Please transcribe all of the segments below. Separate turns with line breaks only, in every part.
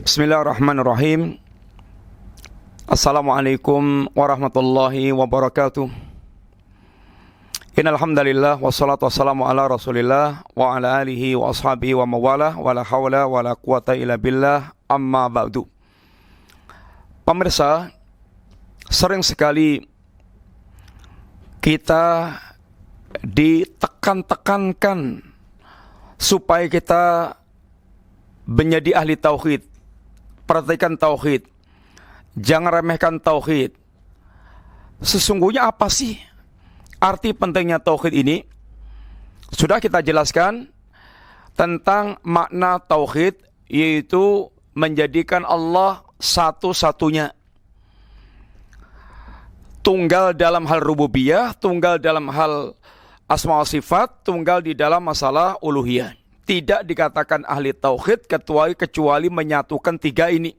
Bismillahirrahmanirrahim. Assalamualaikum warahmatullahi wabarakatuh. Innal hamdalillah wassalatu wassalamu ala Rasulillah wa ala alihi wa ashabihi wa mawalah wala haula wala quwata illa billah amma ba'du. Pemirsa, sering sekali kita ditekan-tekankan supaya kita menjadi ahli tauhid. Perhatikan tauhid. Jangan remehkan tauhid. Sesungguhnya apa sih arti pentingnya tauhid ini? Sudah kita jelaskan tentang makna tauhid, yaitu menjadikan Allah satu-satunya. Tunggal dalam hal rububiyah, tunggal dalam hal asma wa sifat, tunggal di dalam masalah uluhiyah. Tidak dikatakan ahli tauhid kecuali menyatukan tiga ini.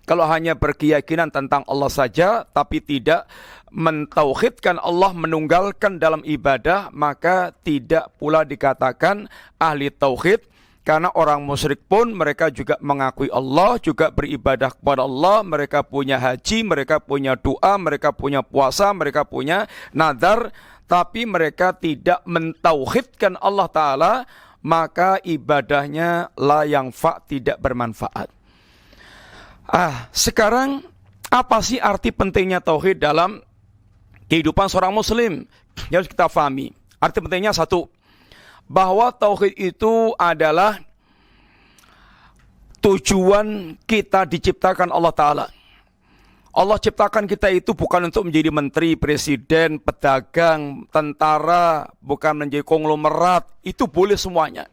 Kalau hanya berkeyakinan tentang Allah saja, tapi tidak mentauhidkan Allah, menunggalkan dalam ibadah, maka tidak pula dikatakan ahli tauhid. Karena orang musyrik pun mereka juga mengakui Allah, juga beribadah kepada Allah, mereka punya haji, mereka punya doa, mereka punya puasa, mereka punya nadar, tapi mereka tidak mentauhidkan Allah Ta'ala, maka ibadahnya la yanfa, tidak bermanfaat. Sekarang apa sih arti pentingnya tauhid dalam kehidupan seorang muslim? Yang harus kita pahami. Arti pentingnya satu, bahwa tauhid itu adalah tujuan kita diciptakan Allah Ta'ala. Allah ciptakan kita itu bukan untuk menjadi menteri, presiden, pedagang, tentara, bukan menjadi konglomerat, itu boleh semuanya.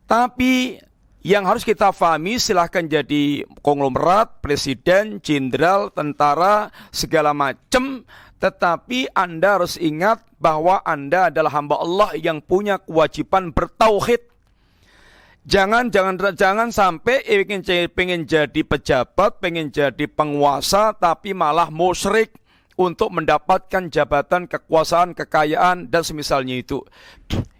Tapi yang harus kita pahami, silahkan jadi konglomerat, presiden, jenderal, tentara, segala macam, tetapi Anda harus ingat bahwa Anda adalah hamba Allah yang punya kewajiban bertauhid. Jangan sampai pengen jadi pejabat, pengen jadi penguasa, tapi malah musyrik untuk mendapatkan jabatan, kekuasaan, kekayaan, dan semisalnya itu.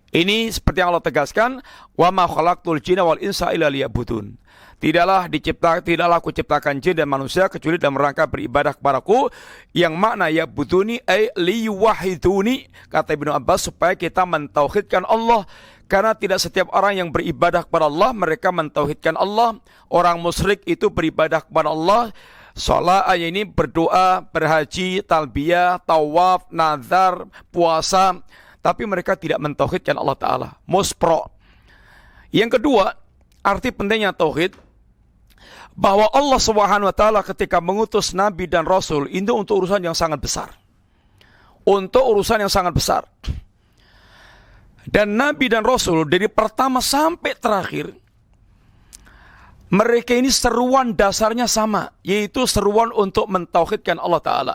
Ini seperti yang Allah tegaskan, wa ma khalaqtul jinna wal insa illa liya'budun. Tidaklah aku ciptakan jin dan manusia kecuali dalam rangka beribadah kepadaku, yang makna ya'buduni ay liwahiduni, kata Ibnu Abbas, supaya kita mentauhidkan Allah. Karena tidak setiap orang yang beribadah kepada Allah mereka mentauhidkan Allah. Orang musyrik itu beribadah kepada Allah, sholat ini berdoa, berhaji, talbiyah, tawaf, nazar, puasa, tapi mereka tidak mentauhidkan Allah Ta'ala. Muspro. Yang kedua, arti pentingnya tauhid, bahwa Allah Subhanahu wa Ta'ala ketika mengutus Nabi dan Rasul itu untuk urusan yang sangat besar. Untuk urusan yang sangat besar. Dan Nabi dan Rasul dari pertama sampai terakhir, mereka ini seruan dasarnya sama, yaitu seruan untuk mentauhidkan Allah Ta'ala.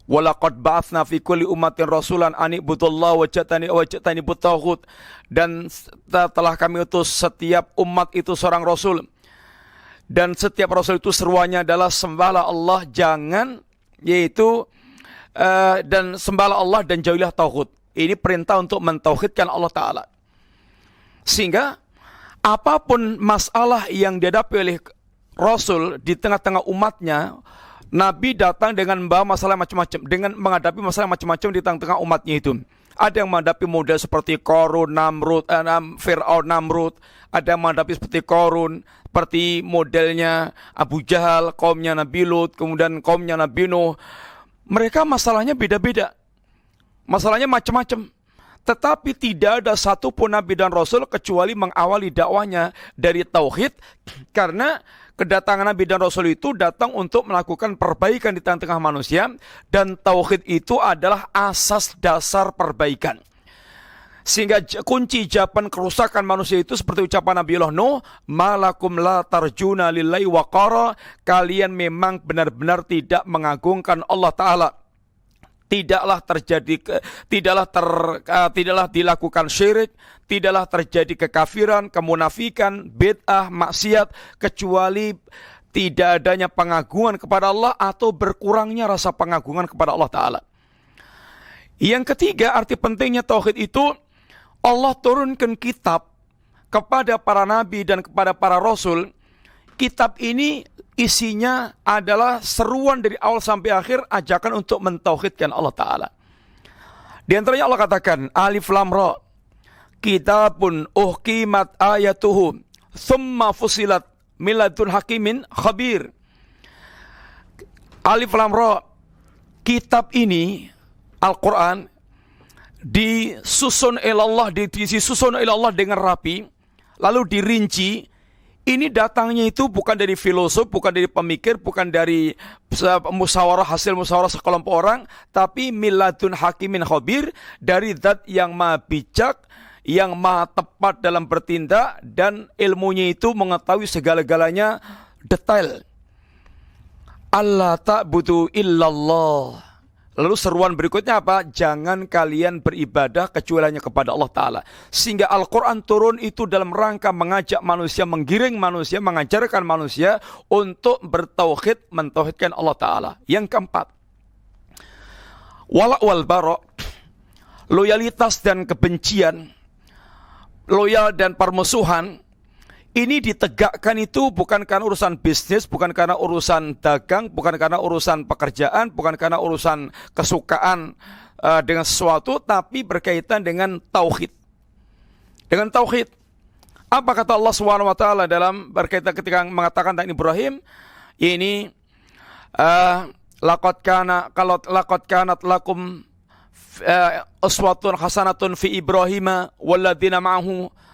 Walaqad ba'atsna fi kulli ummatin rasulan an ibudullaha wajtani buttaghut. Dan telah kami utus setiap umat itu seorang rasul. Dan setiap rasul itu seruannya adalah sembahlah Allah, dan sembahlah Allah dan jauhilah tauhid. Ini perintah untuk mentauhidkan Allah Ta'ala. Sehingga apapun masalah yang dihadapi oleh Rasul di tengah-tengah umatnya, Nabi datang dengan membawa masalah macam-macam, dengan menghadapi masalah macam-macam di tengah-tengah umatnya itu. Ada yang menghadapi model seperti Qarun, Fir'aun, Namrud. Ada yang menghadapi seperti Qarun, seperti modelnya Abu Jahal, kaumnya Nabi Lut, kemudian kaumnya Nabi Nuh. Mereka masalahnya beda-beda. Masalahnya macam-macam. Tetapi tidak ada satupun Nabi dan Rasul kecuali mengawali dakwahnya dari tauhid. Karena kedatangan Nabi dan Rasul itu datang untuk melakukan perbaikan di tengah-tengah manusia. Dan tauhid itu adalah asas dasar perbaikan. Sehingga kunci jawaban kerusakan manusia itu seperti ucapan Nabi Allah Nuh, malakum la tarjuna lillahi waqara, kalian memang benar-benar tidak mengagungkan Allah Ta'ala. Tidaklah dilakukan syirik, tidaklah terjadi kekafiran, kemunafikan, bid'ah, maksiat, kecuali tidak adanya pengagungan kepada Allah atau berkurangnya rasa pengagungan kepada Allah Ta'ala. Yang ketiga, arti pentingnya tauhid itu, Allah turunkan kitab kepada para nabi dan kepada para rasul kitab ini isinya adalah seruan dari awal sampai akhir, ajakan untuk mentauhidkan Allah Ta'ala. Di antaranya Allah katakan, Alif Lam Ra, kitabun uhkimat ayatuhu, thumma fusilat miladun hakimin khabir. Alif Lam Ra, kitab ini, Al-Quran, disusun oleh Allah dengan rapi, lalu dirinci. Ini datangnya itu bukan dari filosof, bukan dari pemikir, bukan dari hasil musyawarah sekelompok orang, tapi miladun hakimin khabir, dari zat yang maha bijak, yang maha tepat dalam bertindak, dan ilmunya itu mengetahui segala-galanya detail. Allah ta'budu illallah. Lalu seruan berikutnya apa? Jangan kalian beribadah kecuali hanya kepada Allah Ta'ala. Sehingga Al-Quran turun itu dalam rangka mengajak manusia, menggiring manusia, mengajarkan manusia untuk bertauhid, mentauhidkan Allah Ta'ala. Yang keempat, wala' wal bara', loyalitas dan kebencian, loyal dan permusuhan, ini ditegakkan itu bukan karena urusan bisnis, bukan karena urusan dagang, bukan karena urusan pekerjaan, bukan karena urusan kesukaan dengan sesuatu, tapi berkaitan dengan tauhid. Dengan tauhid. Apa kata Allah SWT dalam berkaitan ketika mengatakan tentang Ibrahim? Ini laqad kanat lakum uswatun hasanatun fi Ibrahim walladzina ma'ahu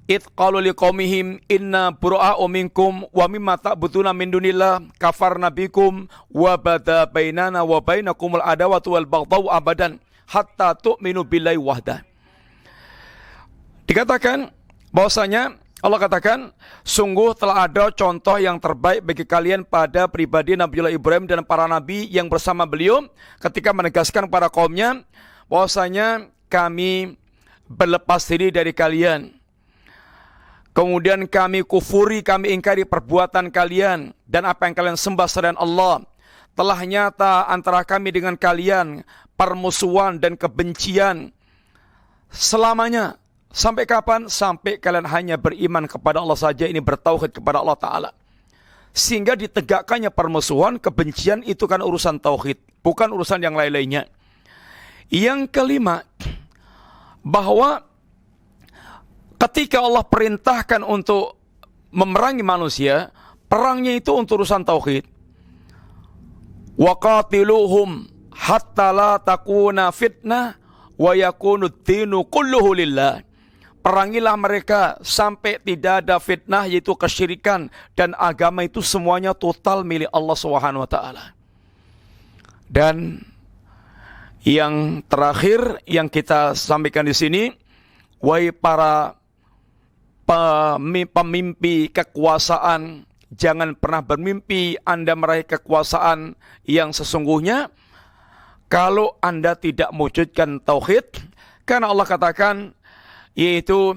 id qalu liqaumihim inna bura'a'u minkum wa mimma ta'buduna min dunillah kafarna bikum wa bada bainana wa bainakumul adawatu wal baghdau abadan hatta tu'minu billahi wahdah. Dikatakan bahwasanya Allah katakan, sungguh telah ada contoh yang terbaik bagi kalian pada pribadi Nabiullah Ibrahim dan para nabi yang bersama beliau ketika menegaskan para kaumnya bahwasanya kami berlepas diri dari kalian. Kemudian kami kufuri, kami ingkari perbuatan kalian dan apa yang kalian sembah selain Allah. Telah nyata antara kami dengan kalian permusuhan dan kebencian selamanya. Sampai kapan? Sampai kalian hanya beriman kepada Allah saja, ini bertauhid kepada Allah Ta'ala. Sehingga ditegakkannya permusuhan, kebencian itu kan urusan tauhid, bukan urusan yang lain-lainnya. Yang kelima, bahwa ketika Allah perintahkan untuk memerangi manusia, perangnya itu untuk urusan tauhid. Waqatiluhum hatta la takuna fitnah wa yakunu dinu kulluhu lillah. Perangilah mereka sampai tidak ada fitnah, yaitu kesyirikan, dan agama itu semuanya total milik Allah Subhanahu wa taala. Dan yang terakhir yang kita sampaikan di sini, wahai para pemimpi kekuasaan, jangan pernah bermimpi Anda meraih kekuasaan yang sesungguhnya kalau Anda tidak mewujudkan tauhid. Karena Allah katakan, yaitu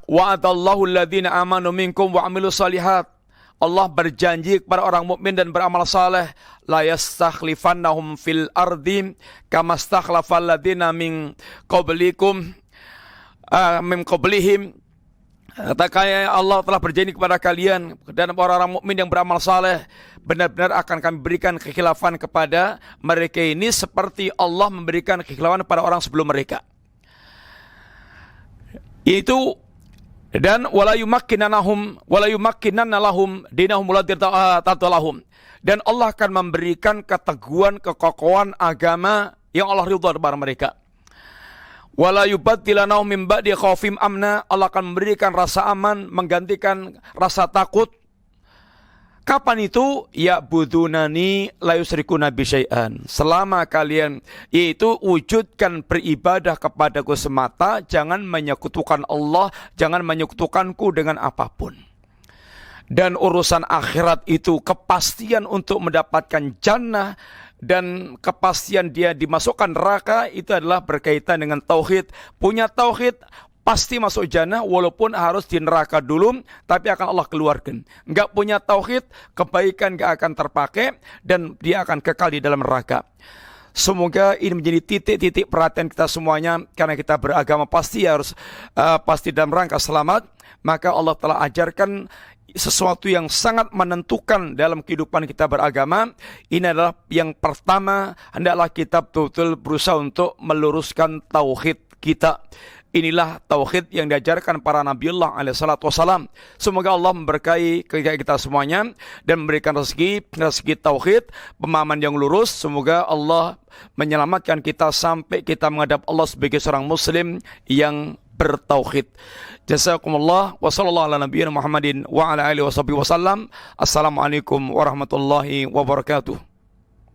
wa'adallahu alladhina amanu minkum wa amilus salihat. Allah berjanji kepada orang mukmin dan beramal saleh, la yastakhlifannahum fil ardi kama stakhlafal ladzina min qablikum min qablihim. Katakan Allah telah berjanji kepada kalian dan orang-orang mukmin yang beramal saleh, benar-benar akan kami berikan kekhilafan kepada mereka ini seperti Allah memberikan kekhilafan pada orang sebelum mereka. Yaitu dan wala yumakkinanna lahum dinahum alladzi ta'talahum, dan Allah akan memberikan keteguhan, kekokohan agama yang Allah ridha kepada mereka. Wala yubaddilanahum min ba'di khaufim amna, Allah akan memberikan rasa aman menggantikan rasa takut. Kapan itu? Ya budunani la yusyrikuna bi syai'an. Selama kalian yaitu wujudkan beribadah kepadaku semata, jangan menyekutukan Allah, jangan menyekutukanku dengan apapun. Dan urusan akhirat itu kepastian untuk mendapatkan jannah dan kepastian dia dimasukkan neraka itu adalah berkaitan dengan tauhid. Punya tauhid pasti masuk jannah walaupun harus di neraka dulu, tapi akan Allah keluarkan. Enggak punya tauhid, kebaikan enggak akan terpakai dan dia akan kekal di dalam neraka. Semoga ini menjadi titik-titik perhatian kita semuanya, karena kita beragama pasti harus pasti dalam rangka selamat. Maka Allah telah ajarkan sesuatu yang sangat menentukan dalam kehidupan kita beragama. Ini adalah yang pertama, hendaklah kita betul-betul berusaha untuk meluruskan tauhid kita. Inilah tauhid yang diajarkan para Nabiullah alaihissalatu wassalam. Semoga Allah memberkahi kita semuanya dan memberikan rezeki tauhid, pemahaman yang lurus. Semoga Allah menyelamatkan kita sampai kita menghadap Allah sebagai seorang muslim yang bertauhid. Jazakumullah wa sallallahu ala nabiyina Muhammadin wa ala alihi wasallam. Assalamualaikum warahmatullahi wabarakatuh.